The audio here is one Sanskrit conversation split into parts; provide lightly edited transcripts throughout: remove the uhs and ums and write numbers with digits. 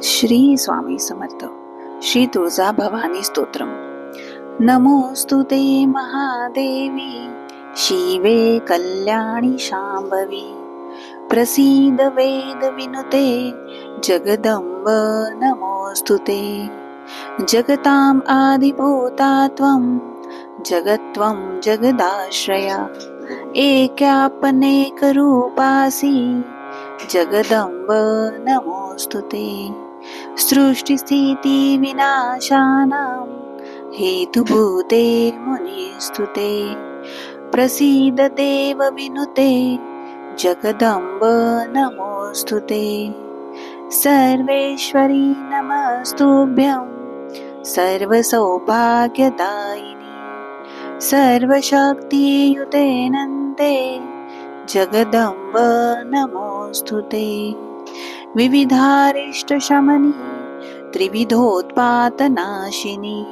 श्री स्वामी समर्थ. श्री तुळजा भवानी स्तोत्रम. नमोस्तु ते महादेवी, शिवे कल्याणी शांभवी. प्रसीद वेद विनुते, जगदंब नमोस्तु ते. जगतां आदिभूता त्वं, जगत्वं जगदाश्रया. एकापनेक रूपासि, जगदंब नमोस्तु ते. सृष्टिस्थिती विनाशानां, हेतुभूते मुनिस्तुते. प्रसीद देव विनुते, जगदंब नमोस्तु ते. सर्वेश्वरी नमस्तुभ्यं, सर्वसौभाग्यदायिनी. सर्वशक्तियुते नन्दे, जगदंब नमोस्तु ते. विविधारिष्टशमनी, त्रिविधोत्पातनाशिनी.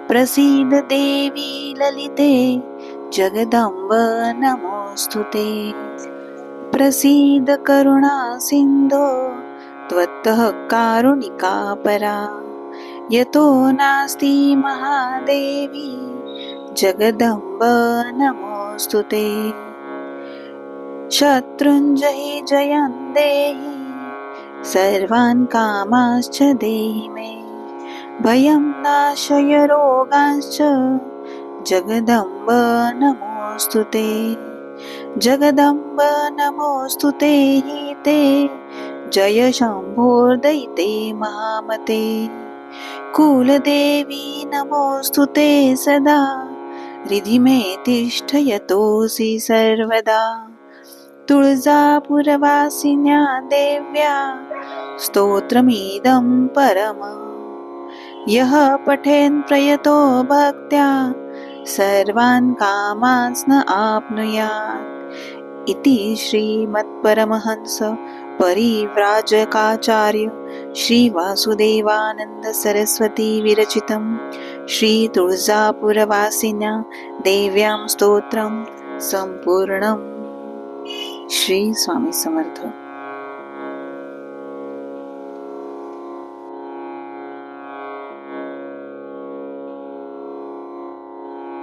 प्रसीद देवी ललिते, जगदंब नमोस्तु ते. प्रसीद करुणा सिंधो, त्वत्तः कारुणिका परा. यतो नास्ति महादेवी, जगदंब नमोस्तु ते. शत्रुञ्जयि जयं देहि, सर्वान् कामांश्च देहि मे. भयं नाशय रोगांश्च, जगदंब नमोस्तु ते. जगदंब नमोस्तु ते हि ते, जय शंभोर्दयिते महामते. कुलदेवी नमोस्तु ते सदा, हृदि मे तिष्ठ यतोऽसि सर्वदा. तुळजापुरवासिन्या देव्या, स्तोत्रमिदं परमम्. यः पठेन् प्रयतो भक्त्या, सर्वान् कामांस्न आप्नुयात्. इति श्रीमत्परमहंस परिव्राजकाचार्य श्री वासुदेवानंद सरस्वती विरचितं श्री तुळजापुरवासिन्या देव्यां स्तोत्रं संपूर्णम्. श्री स्वामी समर्थ.